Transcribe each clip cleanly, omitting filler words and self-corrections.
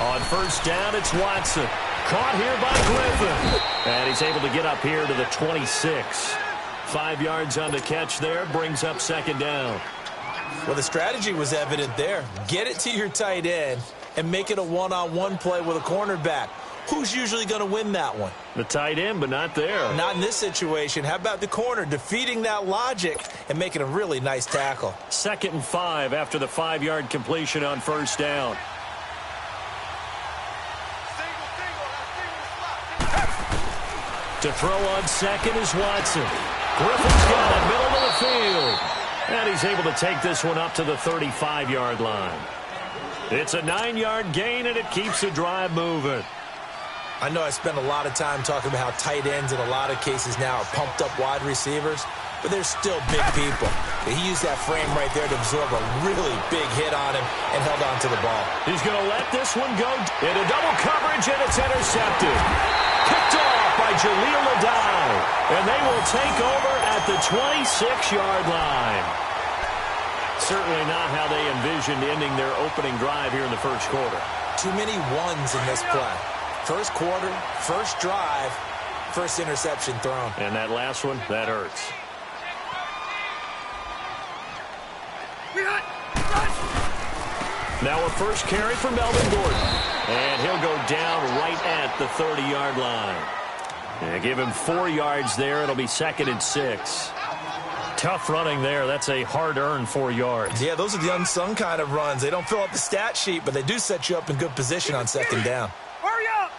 On first down, it's Watson. Caught here by Griffin. And he's able to get up here to the 26. 5 yards on the catch there, brings up second down. Well, the strategy was evident there. Get it to your tight end and make it a one-on-one play with a cornerback. Who's usually going to win that one? The tight end, but not there. Not in this situation. How about the corner defeating that logic and making a really nice tackle? 2nd and 5 after the 5-yard completion on first down. To throw on second is Watson. Griffin's got it, middle of the field. And he's able to take this one up to the 35-yard line. It's a 9-yard gain, and it keeps the drive moving. I know I spent a lot of time talking about how tight ends in a lot of cases now are pumped up wide receivers, but they're still big people. He used that frame right there to absorb a really big hit on him and held on to the ball. He's going to let this one go into double coverage, and it's intercepted. Picked off by Jaleel Adai, and they will take over at the 26-yard line. Certainly not how they envisioned ending their opening drive here in the first quarter. Too many ones in this play. First quarter, first drive, first interception thrown. And that last one, that hurts. Now a first carry for Melvin Gordon. And he'll go down right at the 30-yard line. And give him 4 yards there. It'll be 2nd and 6. Tough running there. That's a hard-earned 4 yards. Yeah, those are the unsung kind of runs. They don't fill up the stat sheet, but they do set you up in good position on second down. Hurry up!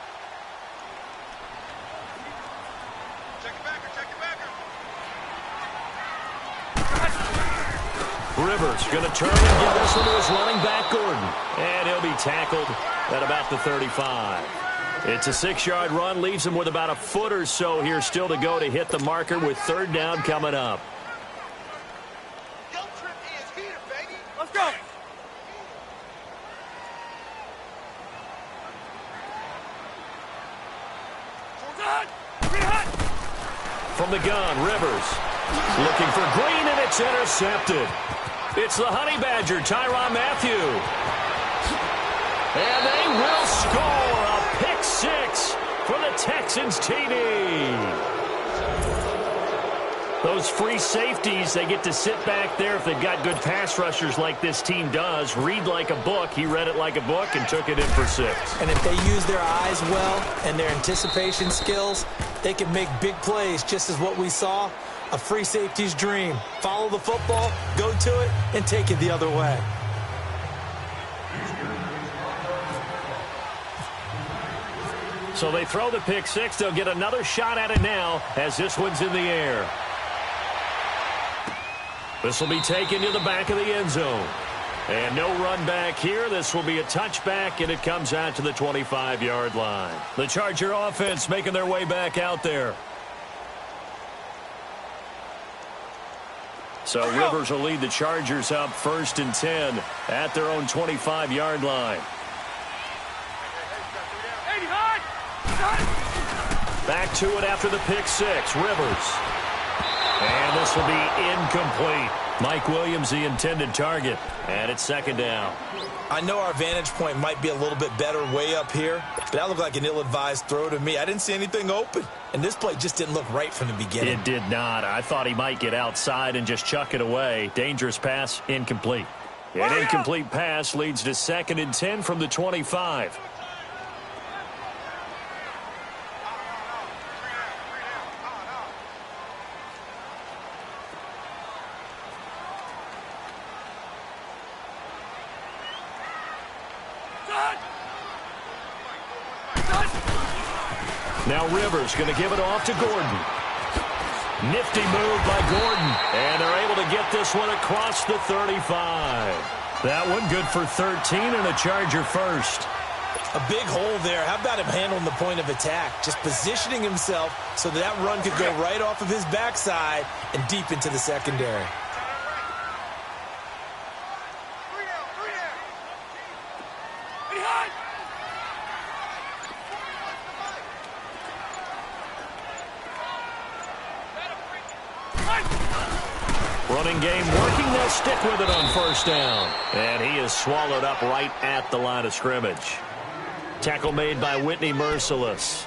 Rivers going to turn and give this one to his running back, Gordon. And he'll be tackled at about the 35. It's a 6-yard run, leaves him with about a foot or so here still to go to hit the marker with third down coming up. Let's go! From the gun, Rivers looking for Green, and it's intercepted. It's the Honey Badger, Tyrann Mathieu. And they will score a pick 6 for the Texans TD. Those free safeties, they get to sit back there if they've got good pass rushers like this team does. Read like a book. He read it like a book and took it in for 6. And if they use their eyes well and their anticipation skills, they can make big plays, just as what we saw. A free safety's dream. Follow the football, go to it, and take it the other way. So they throw the pick 6. They'll get another shot at it now as this one's in the air. This will be taken to the back of the end zone. And no run back here. This will be a touchback, and it comes out to the 25-yard line. The Charger offense making their way back out there. So Rivers will lead the Chargers up 1st and 10 at their own 25-yard line. Back to it after the pick 6. Rivers. And this will be incomplete. Mike Williams, the intended target. And it's 2nd down. I know our vantage point might be a little bit better way up here, but that looked like an ill-advised throw to me. I didn't see anything open, and this play just didn't look right from the beginning. It did not. I thought he might get outside and just chuck it away. Dangerous pass, incomplete. An incomplete pass leads to 2nd and 10 from the 25. Now Rivers going to give it off to Gordon. Nifty move by Gordon. And they're able to get this one across the 35. That one good for 13 and a Charger first. A big hole there. How about him handling the point of attack? Just positioning himself so that run could go right off of his backside and deep into the secondary. Running game working. They'll stick with it on 1st down. And he is swallowed up right at the line of scrimmage. Tackle made by Whitney Merciless.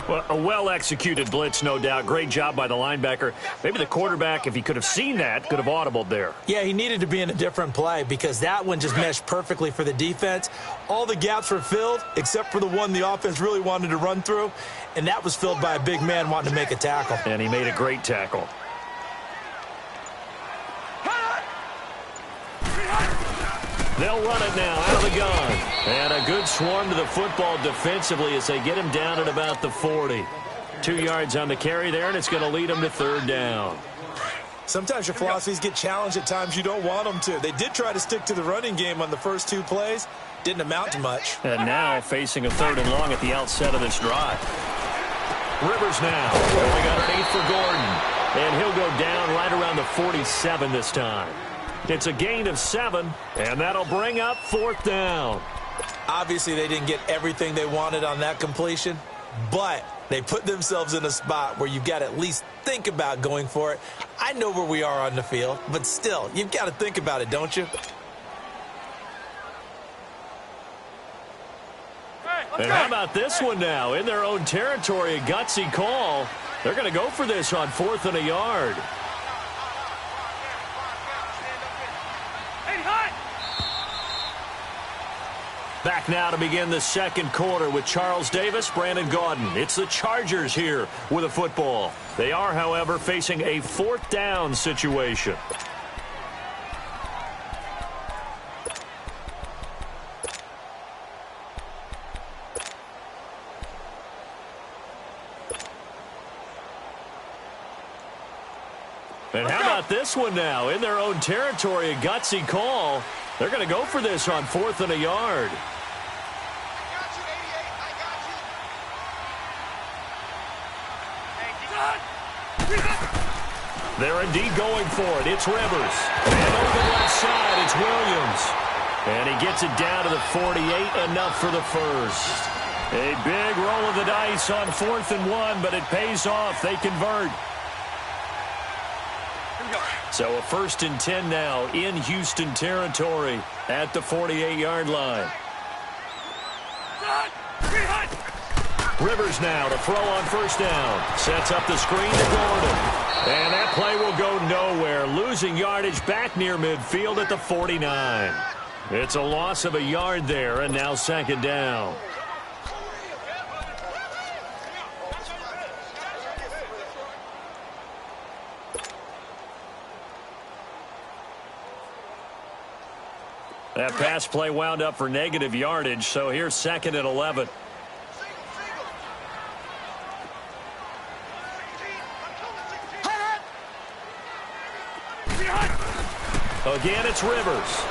Well, a well-executed blitz, no doubt. Great job by the linebacker. Maybe the quarterback, if he could have seen that, could have audibled there. Yeah, he needed to be in a different play because that one just meshed perfectly for the defense. All the gaps were filled except for the one the offense really wanted to run through, and that was filled by a big man wanting to make a tackle. And he made a great tackle. They'll run it now out of the gun. And a good swarm to the football defensively as they get him down at about the 40. 2 yards on the carry there, and it's going to lead them to third down. Sometimes your philosophies get challenged at times you don't want them to. They did try to stick to the running game on the first 2 plays. Didn't amount to much. And now facing a 3rd and long at the outset of this drive. Rivers now going underneath for Gordon. And he'll go down right around the 47 this time. It's a gain of 7, and that'll bring up 4th down. Obviously, they didn't get everything they wanted on that completion, but they put themselves in a spot where you've got to at least think about going for it. I know where we are on the field, but still, you've got to think about it, don't you? And how about this one now? In their own territory, a gutsy call. They're going to go for this on 4th and a yard. Back now to begin the second quarter with Charles Davis, Brandon Gaudin. It's the Chargers here with a football. They are, however, facing a 4th down situation. And how about this one now? In their own territory, a gutsy call. They're going to go for this on 4th and a yard. They're indeed going for it. It's Rivers. And over the left side, it's Williams. And he gets it down to the 48, enough for the first. A big roll of the dice on 4th and 1, but it pays off. They convert. So a 1st and 10 now in Houston territory at the 48-yard line. Rivers now to throw on 1st down. Sets up the screen to Gordon. And that play will go nowhere. Losing yardage back near midfield at the 49. It's a loss of a yard there, and now 2nd down. That pass play wound up for negative yardage, so here's 2nd and 11. Again, it's Rivers.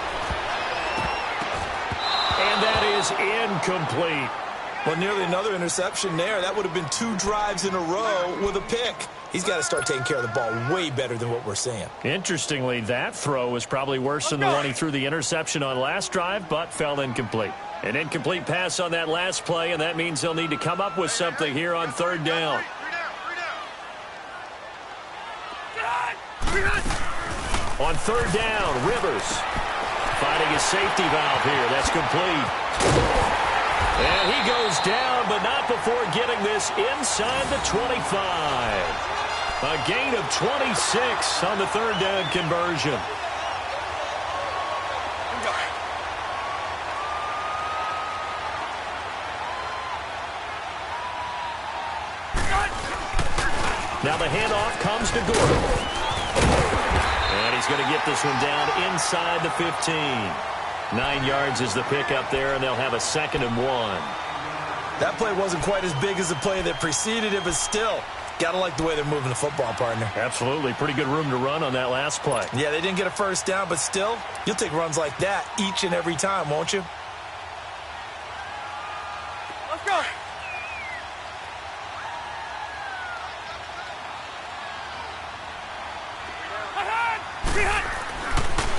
And that is incomplete. Well, nearly another interception there. That would have been 2 drives in a row with a pick. He's got to start taking care of the ball way better than what we're seeing. Interestingly, that throw was probably worse than the one he threw the interception on last drive, but fell incomplete. An incomplete pass on that last play, and that means they'll need to come up with something here on 3rd down. On 3rd down, Rivers finding his safety valve here. That's complete. And he goes down, but not before getting this inside the 25. A gain of 26 on the 3rd down conversion. Now the handoff comes to Gordon. And he's going to get this one down inside the 15. 9 yards is the pickup there, and they'll have a 2nd and 1. That play wasn't quite as big as the play that preceded it, but still, gotta like the way they're moving the football, partner. Absolutely. Pretty good room to run on that last play. Yeah, they didn't get a 1st down, but still, you'll take runs like that each and every time, won't you? Let's go.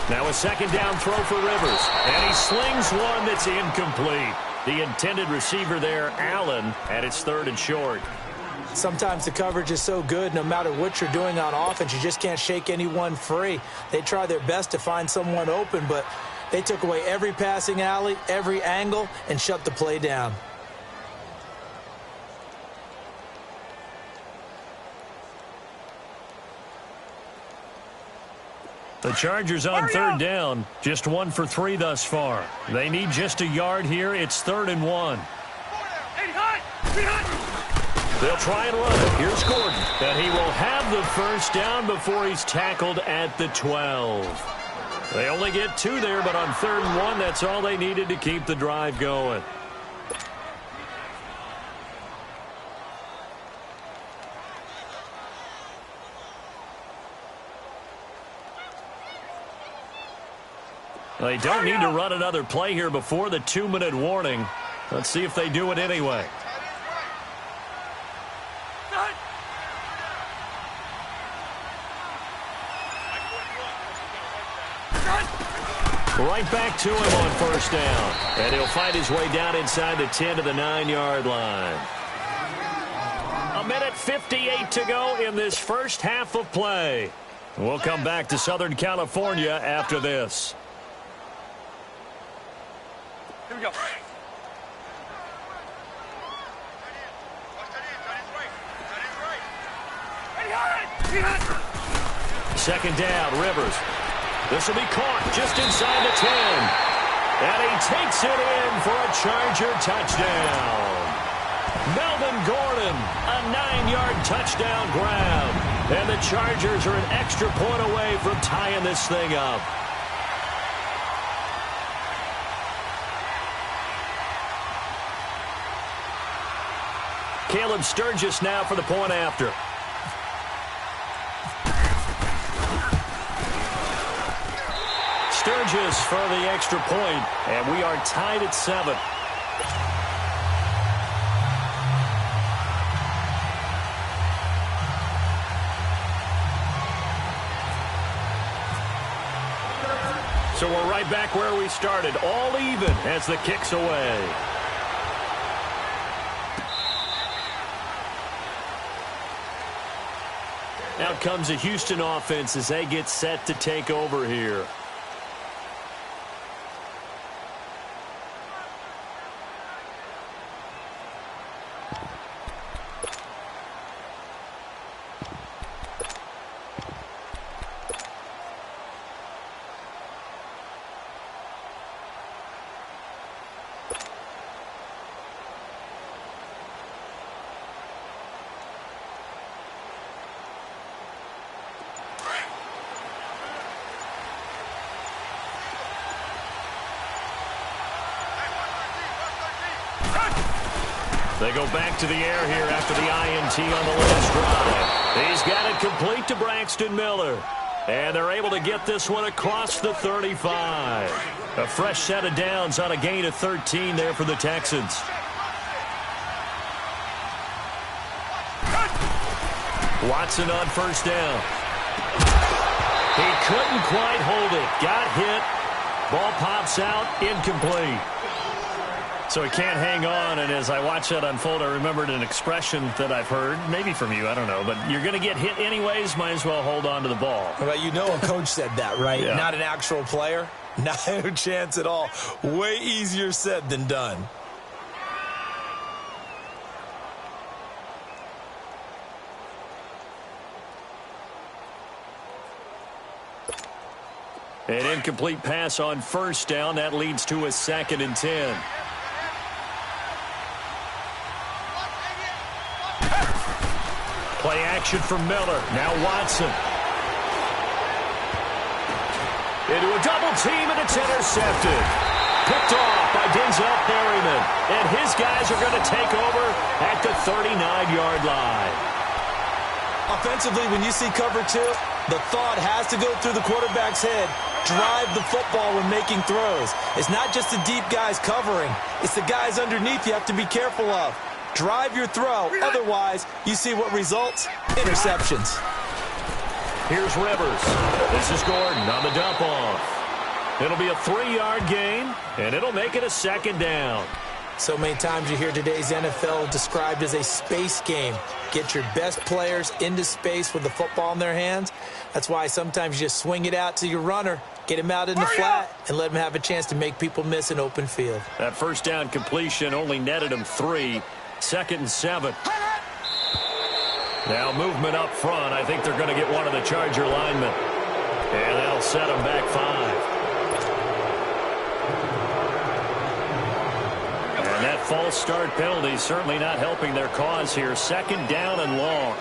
Now a 2nd down throw for Rivers. And he slings one that's incomplete. The intended receiver there, Allen, and it's 3rd and short. Sometimes the coverage is so good, no matter what you're doing on offense, you just can't shake anyone free. They try their best to find someone open, but they took away every passing alley, every angle, and shut the play down. Chargers on third down, just 1 for 3 thus far. They need just a yard here. It's 3rd and 1. They'll try and run it. Here's Gordon. And he will have the first down before he's tackled at the 12. They only get 2 there, but on 3rd and 1, that's all they needed to keep the drive going. They don't need to run another play here before the 2-minute warning. Let's see if they do it anyway. Right back to him on first down. And he'll find his way down inside the 10 to the 9-yard line. 1:58 to go in this first half of play. We'll come back to Southern California after this. Here we go. Second down, Rivers. This will be caught just inside the 10. And he takes it in for a Charger touchdown. Melvin Gordon, a 9-yard touchdown grab. And the Chargers are an extra point away from tying this thing up. Caleb Sturgis now for the point after. Sturgis for the extra point, and we are tied at 7. So we're right back where we started, all even as the kick's away. Out comes the Houston offense as they get set to take over here. They go back to the air here after the INT on the last drive. He's got it complete to Braxton Miller. And they're able to get this one across the 35. A fresh set of downs on a gain of 13 there for the Texans. Watson on first down. He couldn't quite hold it. Got hit. Ball pops out. Incomplete. So he can't hang on, and as I watch that unfold, I remembered an expression that I've heard, maybe from you, I don't know, but you're going to get hit anyways, might as well hold on to the ball. Well, you know a coach said that, right? Yeah. Not an actual player. Not a chance at all. Way easier said than done. An incomplete pass on first down. That leads to a 2nd and 10. Play action from Miller. Now Watson. Into a double team, and it's intercepted. Picked off by Denzel Perryman. And his guys are going to take over at the 39-yard line. Offensively, when you see cover 2, the thought has to go through the quarterback's head. Drive the football when making throws. It's not just the deep guys covering. It's the guys underneath you have to be careful of. Drive your throw. Otherwise, you see what results? Interceptions. Here's Rivers. This is Gordon on the dump off. It'll be a 3-yard gain, and it'll make it a 2nd down. So many times you hear today's NFL described as a space game. Get your best players into space with the football in their hands. That's why sometimes you just swing it out to your runner, get him out in the flat, and let him have a chance to make people miss an open field. That first down completion only netted him 3. 2nd and 7. Now movement up front. I think they're going to get one of the Charger linemen. And that'll set them back 5. And that false start penalty certainly not helping their cause here. 2nd down and long.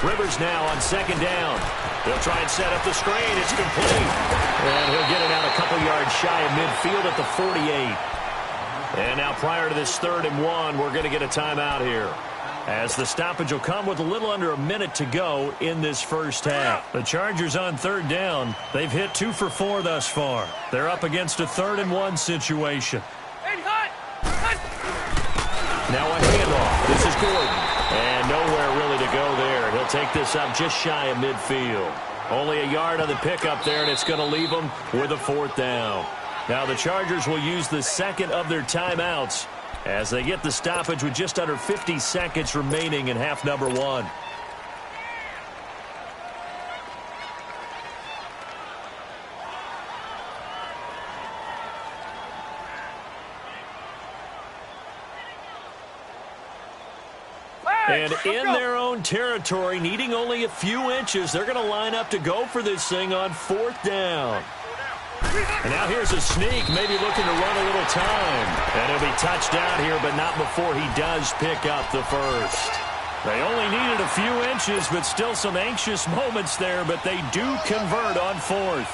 Rivers now on 2nd down. He'll try and set up the screen. It's complete. And he'll get it out a couple yards shy of midfield at the 48. And now prior to this 3rd and 1, we're going to get a timeout here, as the stoppage will come with a little under a minute to go in this first half. The Chargers on 3rd down. They've hit 2 for 4 thus far. They're up against a 3rd and 1 situation. Now a handoff. This is Gordon. And nowhere really to go there. He'll take this up just shy of midfield. Only a yard on the pickup there, and it's going to leave them with a 4th down. Now the Chargers will use the 2nd of their timeouts as they get the stoppage with just under 50 seconds remaining in half number 1. And in their own territory, needing only a few inches, they're going to line up to go for this thing on 4th down. And now here's a sneak, maybe looking to run a little time. And he'll be touched down here, but not before he does pick up the first. They only needed a few inches, but still some anxious moments there, but they do convert on 4th.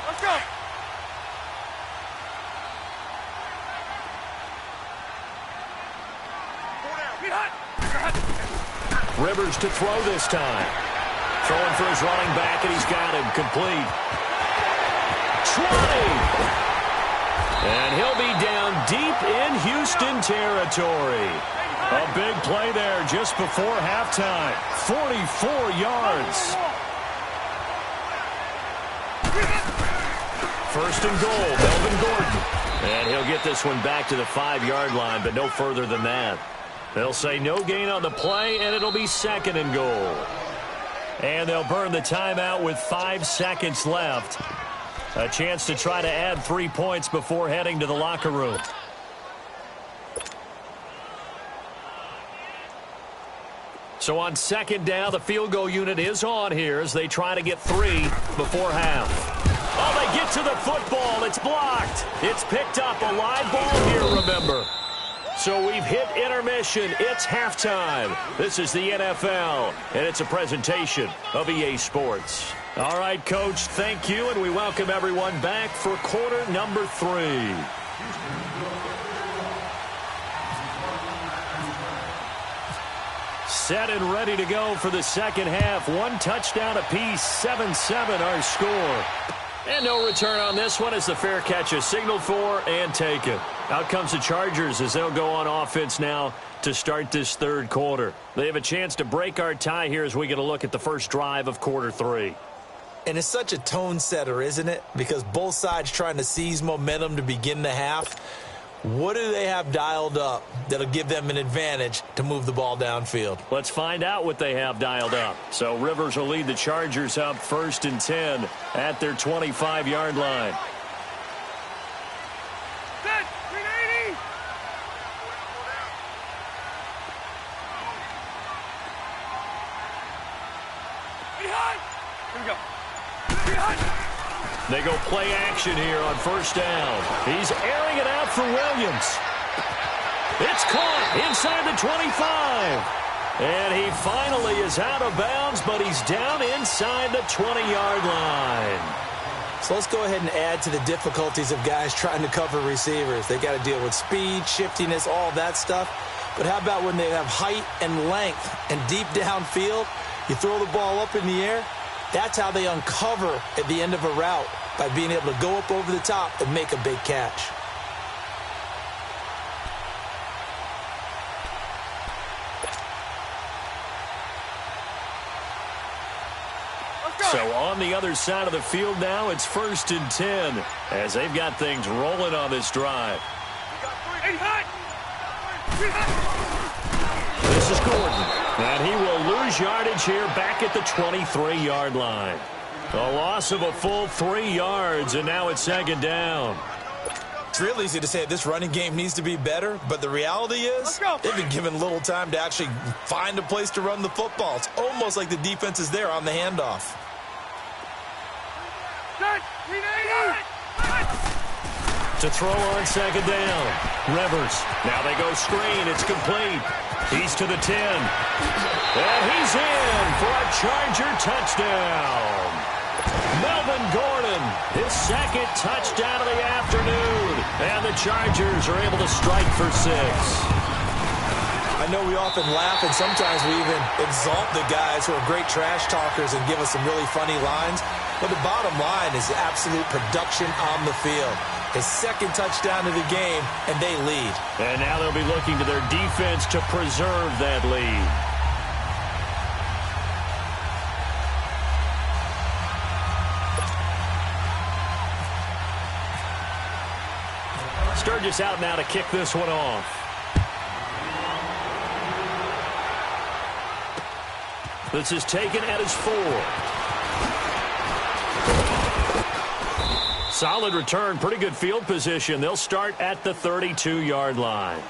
Let's go. Rivers to throw this time. Throwing for his running back, and he's got him complete. 20! And he'll be down deep in Houston territory. A big play there just before halftime. 44 yards. 1st and goal, Melvin Gordon. And he'll get this one back to the 5-yard line, but no further than that. They'll say no gain on the play, and it'll be 2nd and goal. And they'll burn the timeout with 5 seconds left. A chance to try to add 3 points before heading to the locker room. So on 2nd down, the field goal unit is on here as they try to get 3 before half. Oh, they get to the football. It's blocked. It's picked up. A live ball here, remember. So we've hit intermission. It's halftime. This is the NFL, and it's a presentation of EA Sports. All right, Coach, thank you, and we welcome everyone back for quarter number 3. Set and ready to go for the second half. 1 touchdown apiece, 7-7 our score. And no return on this one as the fair catch is signaled for and taken. Out comes the Chargers as they'll go on offense now to start this 3rd quarter. They have a chance to break our tie here as we get a look at the first drive of quarter 3. And it's such a tone setter, isn't it? Because both sides trying to seize momentum to begin the half. What do they have dialed up that'll give them an advantage to move the ball downfield? Let's find out what they have dialed up. So Rivers will lead the Chargers up 1st and 10 at their 25-yard line. Set, 380. Here we go. They go play action here on 1st down. He's airing it out for Williams. It's caught inside the 25. And he finally is out of bounds, but he's down inside the 20-yard line. So let's go ahead and add to the difficulties of guys trying to cover receivers. They got to deal with speed, shiftiness, all that stuff. But how about when they have height and length and deep downfield? You throw the ball up in the air. That's how they uncover at the end of a route, by being able to go up over the top and make a big catch. So on the other side of the field now, it's 1st and 10 as they've got things rolling on this drive. This is Gordon, and he will lose yardage here back at the 23-yard line. A loss of a full 3 yards, and now it's second down. It's real easy to say this running game needs to be better, but the reality is they've been given little time to actually find a place to run the football. It's almost like the defense is there on the handoff. To throw on second down. Rivers. Now they go screen. It's complete. He's to the 10. And he's in for a Charger touchdown. Melvin Gordon, his second touchdown of the afternoon. And the Chargers are able to strike for 6. I know we often laugh, and sometimes we even exalt the guys who are great trash talkers and give us some really funny lines. But the bottom line is absolute production on the field. His second touchdown of the game, and they lead. And now they'll be looking to their defense to preserve that lead. Sturgis out now to kick this one off. This is taken at his 4. Solid return, pretty good field position. They'll start at the 32-yard line.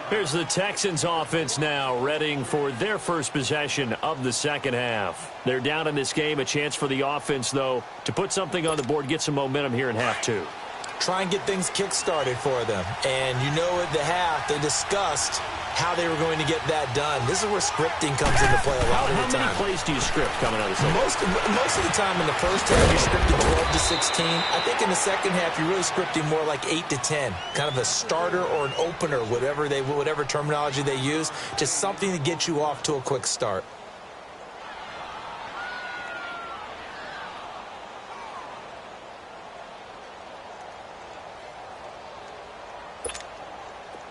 Here's the Texans offense now, readying for their first possession of the second half. They're down in this game, a chance for the offense, though, to put something on the board, get some momentum here in half 2. Try and get things kick-started for them. And you know at the half, they discussed how they were going to get that done. This is where scripting comes into play a lot of the time. How many plays do you script coming out of the second? Most of the time in the first half, you're scripting 12 to 16. I think in the second half, you're really scripting more like 8 to 10. Kind of a starter or an opener, whatever terminology they use. Just something to get you off to a quick start.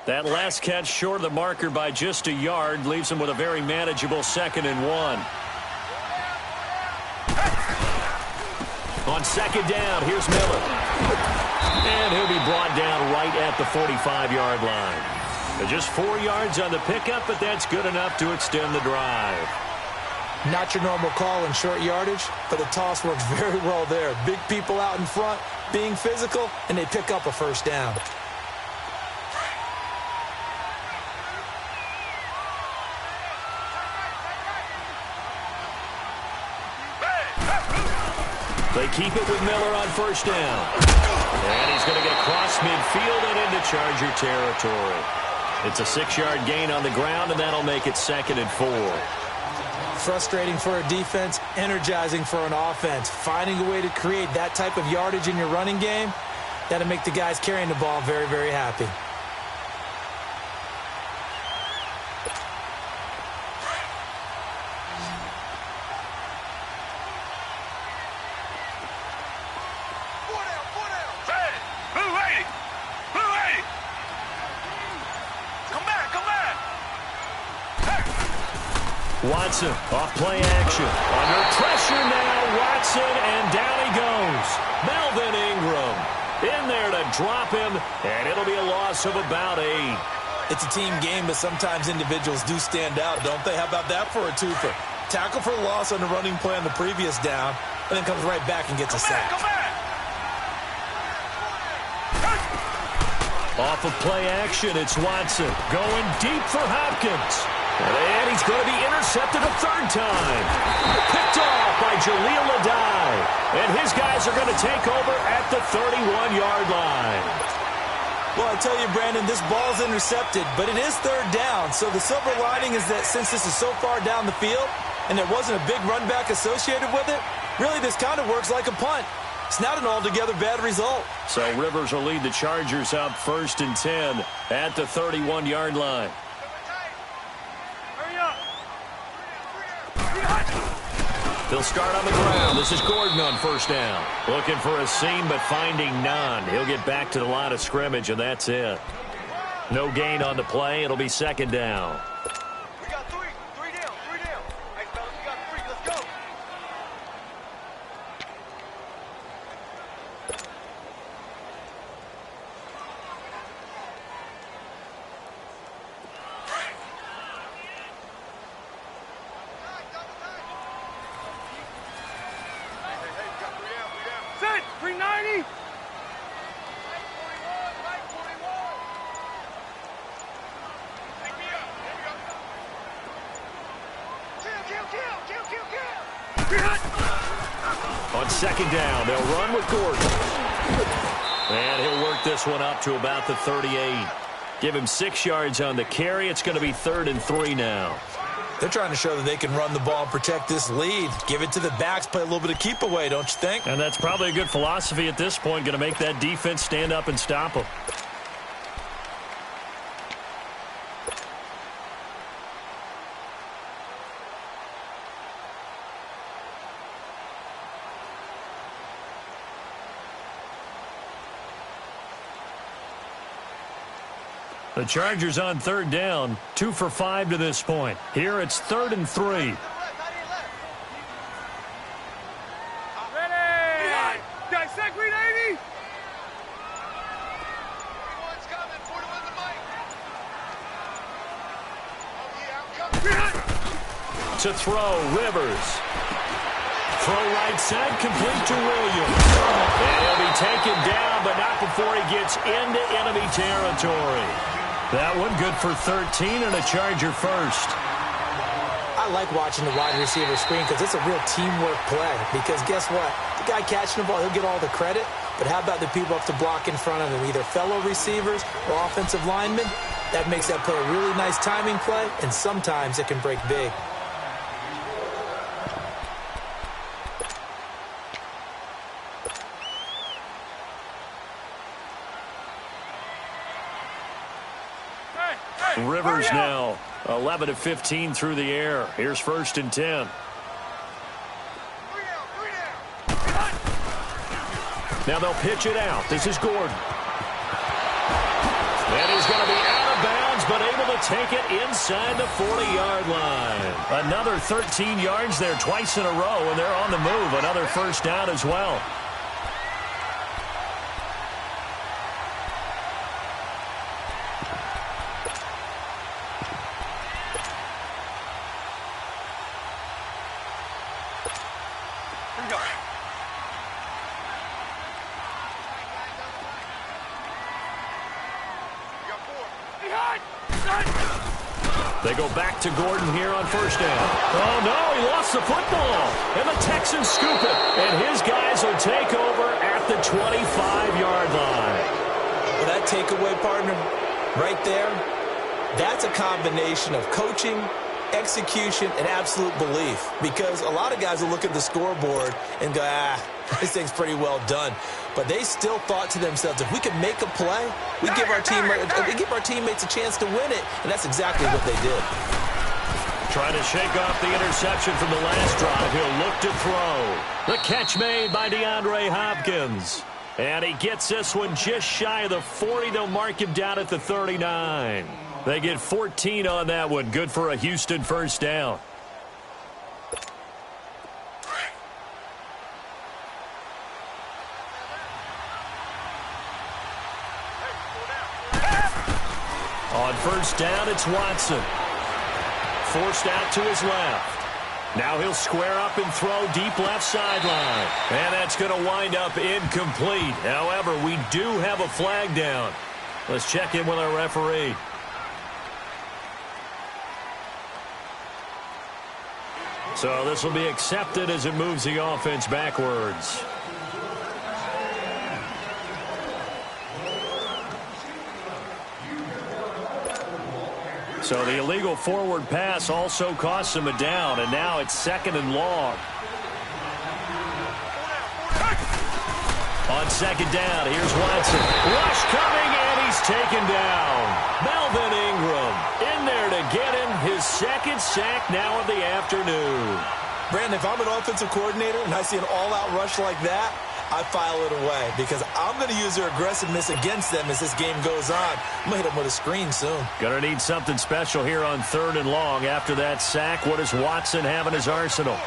That last catch short of the marker by just a yard leaves him with a very manageable 2nd and 1. On second down, here's Miller. And he'll be brought down right at the 45-yard line. Just 4 yards on the pickup, but that's good enough to extend the drive. Not your normal call in short yardage, but the toss works very well there. Big people out in front, being physical, and they pick up a first down. They keep it with Miller on first down. And he's going to get across midfield and into Charger territory. It's a 6-yard gain on the ground, and that'll make it 2nd and 4. Frustrating for a defense, energizing for an offense. Finding a way to create that type of yardage in your running game, that'll make the guys carrying the ball very, very happy. Watson off play action. Under pressure now, Watson, and down he goes. Melvin Ingram in there to drop him, and it'll be a loss of about 8. It's a team game, but sometimes individuals do stand out, don't they? How about that for a twofer? Tackle for loss on the running play on the previous down, and then comes right back and gets a sack. Off of play action, it's Watson going deep for Hopkins. And he's going to be intercepted a 3rd time. Picked off by Jaleel Adai. And his guys are going to take over at the 31-yard line. Well, I tell you, Brandon, this ball's intercepted, but it is 3rd down. So the silver lining is that since this is so far down the field and there wasn't a big run back associated with it, really this kind of works like a punt. It's not an altogether bad result. So Rivers will lead the Chargers up 1st and 10 at the 31-yard line. They'll start on the ground. This is Gordon on first down. Looking for a seam, but finding none. He'll get back to the line of scrimmage, and that's it. No gain on the play. It'll be 2nd down. We got 3. 3 down. 3 down. Hey, fellas, we got 3. Let's go. Hey, On second down, they'll run with Gordon. And he'll work this one up to about the 38. Give him 6 yards on the carry. It's going to be 3rd and 3 now. They're trying to show that they can run the ball and protect this lead. Give it to the backs, play a little bit of keep away, don't you think? And that's probably a good philosophy at this point, going to make that defense stand up and stop them. The Chargers on 3rd down, 2 for 5 to this point. Here it's 3rd and 3. To throw, Rivers. Throw right side, complete to Williams. And he'll be taken down, but not before he gets into enemy territory. That one good for 13 and a Charger first. I like watching the wide receiver screen because it's a real teamwork play. Because guess what? The guy catching the ball, he'll get all the credit. But how about the people up to block in front of him, either fellow receivers or offensive linemen? That makes that play a really nice timing play, and sometimes it can break big. Rivers now 11 of 15 through the air. Here's 1st and 10. Now they'll pitch it out. This is Gordon. And he's going to be out of bounds, but able to take it inside the 40-yard line. Another 13 yards there twice in a row, and they're on the move. Another first down as well. They go back to Gordon here on 1st down. Oh, no, he lost the football. And the Texans scoop it. And his guys will take over at the 25-yard line. Well, that takeaway, partner, right there, that's a combination of coaching, execution, and absolute belief. Because a lot of guys will look at the scoreboard and go, this thing's pretty well done. But they still thought to themselves, if we can make a play, we give our teammates a chance to win it. And that's exactly what they did. Trying to shake off the interception from the last drive. He'll look to throw. The catch made by DeAndre Hopkins. And he gets this one just shy of the 40. They'll mark him down at the 39. They get 14 on that one. Good for a Houston first down. On 1st down, it's Watson. Forced out to his left. Now he'll square up and throw deep left sideline. And that's going to wind up incomplete. However, we do have a flag down. Let's check in with our referee. So this will be accepted as it moves the offense backwards. So the illegal forward pass also costs him a down, and now it's 2nd and long. On 2nd down, here's Watson. Rush coming, and he's taken down. Melvin Ingram in there to get him his 2nd sack now of the afternoon. Brandon, if I'm an offensive coordinator and I see an all-out rush like that, I file it away because I'm going to use their aggressiveness against them as this game goes on. I'm going to hit them with a screen soon. Going to need something special here on 3rd and long. After that sack, what does Watson have in his arsenal?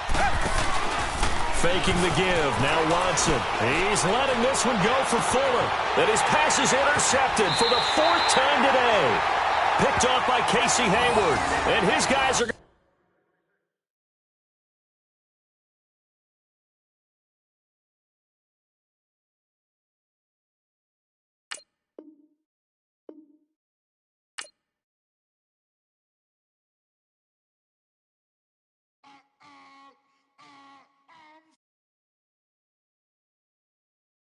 Faking the give. Now Watson. He's letting this one go for Fuller. And his pass is intercepted for the 4th time today. Picked off by Casey Hayward. And his guys are...